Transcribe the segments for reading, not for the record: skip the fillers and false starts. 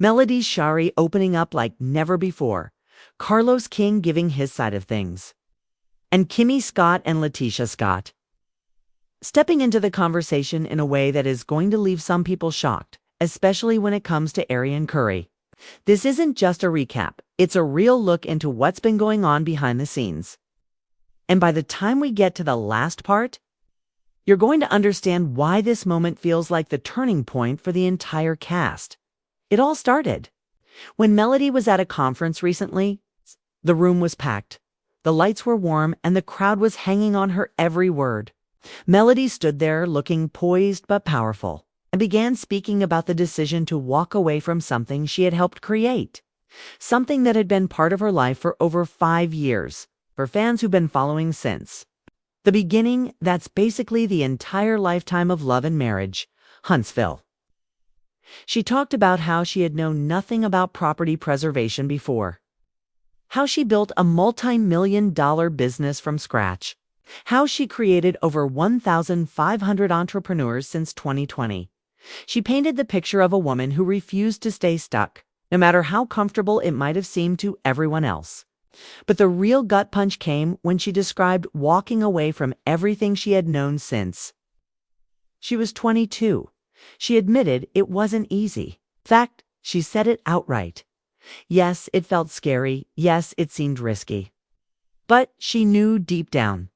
Melody's Shari opening up like never before, CarlosKing giving his side of things, and Kimmi Scott and Letitia Scott stepping into the conversation in a way that is going to leave some people shocked, especially when it comes to Arrion Curry. This isn't just a recap, it's a real look into what's been going on behind the scenes. And by the time we get to the last part, you're going to understand why this moment feels like the turning point for the entire cast. It all started when Melody was at a conference recently. The room was packed, the lights were warm, and the crowd was hanging on her every word. Melody stood there looking poised but powerful and began speaking about the decision to walk away from something she had helped create, something that had been part of her life for over 5 years, for fans who've been following since the beginning. That's basically the entire lifetime of love and marriage, Huntsville. She talked about how she had known nothing about property preservation before, how she built a multi-million-dollar business from scratch, how she created over 1,500 entrepreneurs since 2020. She painted the picture of a woman who refused to stay stuck, no matter how comfortable it might have seemed to everyone else. But the real gut punch came when she described walking away from everything she had known since she was 22. She admitted it wasn't easy. In fact, she said it outright. Yes, it felt scary. Yes, it seemed risky. But she knew deep down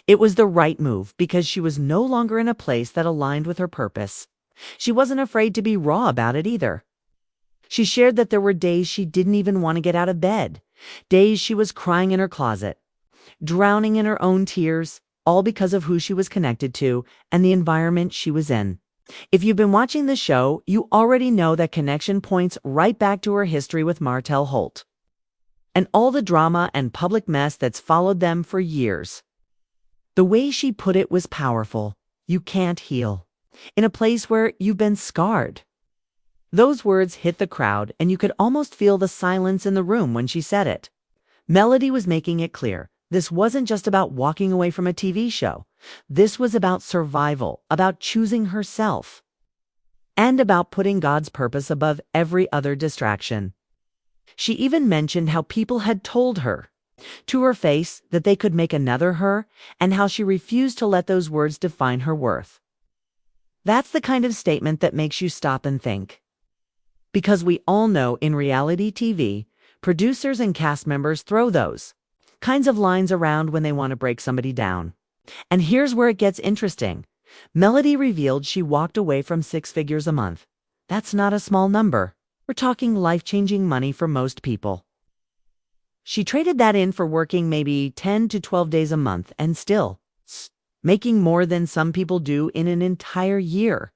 it was the right move because she was no longer in a place that aligned with her purpose. She wasn't afraid to be raw about it either. She shared that there were days she didn't even want to get out of bed, days she was crying in her closet, drowning in her own tears, all because of who she was connected to and the environment she was in. If you've been watching the show, you already know that connection points right back to her history with Martell&Holt and all the drama and public mess that's followed them for years. The way she put it was powerful. You can't heal in a place where you've been scarred. Those words hit the crowd, and you could almost feel the silence in the room when she said it. Melody was making it clear this wasn't just about walking away from a TV show. This was about survival, about choosing herself, and about putting God's purpose above every other distraction. She even mentioned how people had told her to her face that they could make another her, and how she refused to let those words define her worth. That's the kind of statement that makes you stop and think. Because we all know in reality TV, producers and cast members throw those kinds of lines around when they want to break somebody down. And here's where it gets interesting. Melody revealed she walked away from 6 figures a month. That's not a small number. We're talking life-changing money for most people. She traded that in for working maybe 10 to 12 days a month and still making more than some people do in an entire year.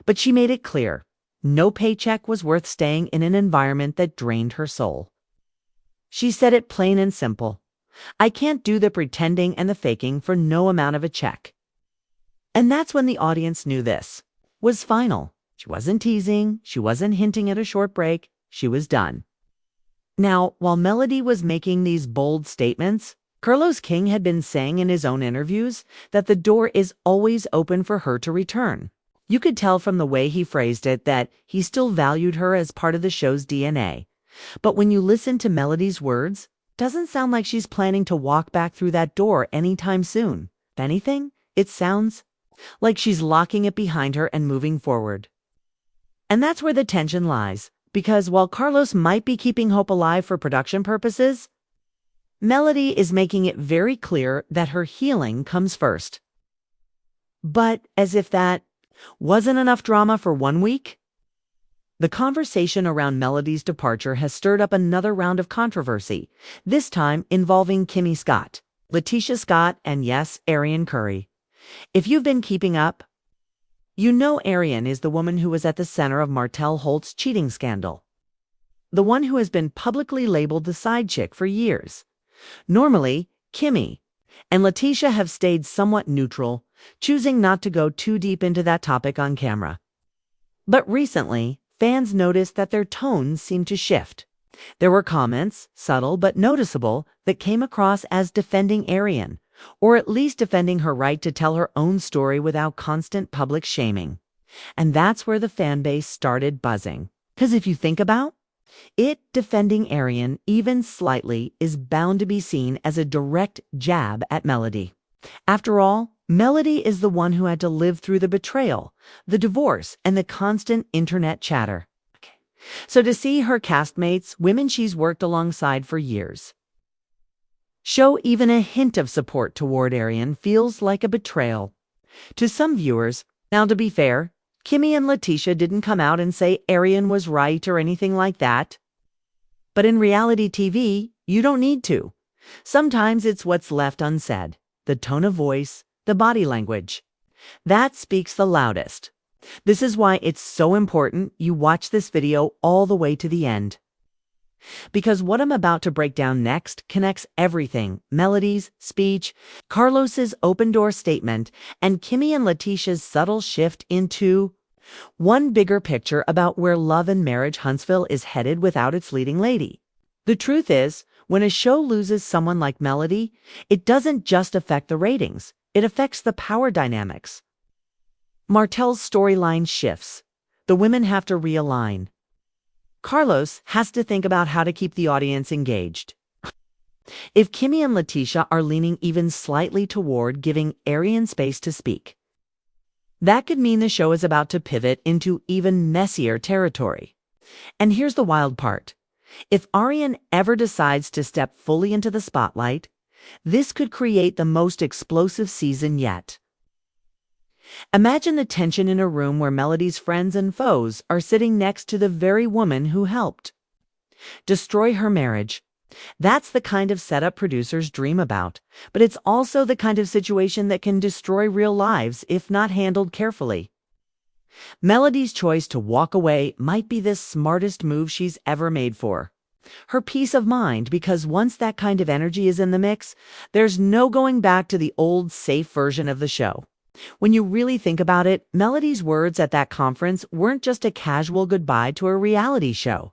But she made it clear, no paycheck was worth staying in an environment that drained her soul. She said it plain and simple. I can't do the pretending and the faking for no amount of a check. And that's when the audience knew this was final. She wasn't teasing. She wasn't hinting at a short break. She was done. Now, while Melody was making these bold statements, CarlosKing had been saying in his own interviews that the door is always open for her to return. You could tell from the way he phrased it that he still valued her as part of the show's DNA. But when you listen to Melody's words, it doesn't sound like she's planning to walk back through that door anytime soon. If anything, it sounds like she's locking it behind her and moving forward. And that's where the tension lies, because while Carlos might be keeping hope alive for production purposes, Melody is making it very clear that her healing comes first. But as if that wasn't enough drama for 1 week, the conversation around Melody's departure has stirred up another round of controversy, this time involving Kimmi Scott, Letitia Scott, and yes, Arrion Curry. If you've been keeping up, you know Arrion is the woman who was at the center of Martell&Holt's cheating scandal, the one who has been publicly labeled the side chick for years. Normally, Kimmi and Letitia have stayed somewhat neutral, choosing not to go too deep into that topic on camera. But recently, fans noticed that their tones seemed to shift. There were comments, subtle but noticeable, that came across as defending Arrion, or at least defending her right to tell her own story without constant public shaming. And that's where the fan base started buzzing. Because if you think about it, defending Arrion, even slightly, is bound to be seen as a direct jab at Melody. After all, Melody is the one who had to live through the betrayal, the divorce, and the constant internet chatter. So to see her castmates, women she's worked alongside for years, show even a hint of support toward Arrion feels like a betrayal. To some viewers, now to be fair, Kimmi and Tisha didn't come out and say Arrion was right or anything like that. But in reality TV, you don't need to. Sometimes it's what's left unsaid, the tone of voice, the body language. That speaks the loudest. This is why it's so important you watch this video all the way to the end. Because what I'm about to break down next connects everything: Melody's speech, Carlos's open-door statement, and Kimmi and Tisha's subtle shift into one bigger picture about where love and marriage Huntsville is headed without its leading lady. The truth is, when a show loses someone like Melody, it doesn't just affect the ratings, it affects the power dynamics. Martell's storyline shifts. The women have to realign. Carlos has to think about how to keep the audience engaged. If Kimmi and Tisha are leaning even slightly toward giving Arrion space to speak, that could mean the show is about to pivot into even messier territory. And here's the wild part. If Arrion ever decides to step fully into the spotlight, this could create the most explosive season yet. Imagine the tension in a room where Melody's friends and foes are sitting next to the very woman who helped destroy her marriage. That's the kind of setup producers dream about, but it's also the kind of situation that can destroy real lives if not handled carefully. Melody's choice to walk away might be the smartest move she's ever made for her peace of mind, because once that kind of energy is in the mix, there's no going back to the old safe version of the show. When you really think about it, Melody's words at that conference weren't just a casual goodbye to a reality show.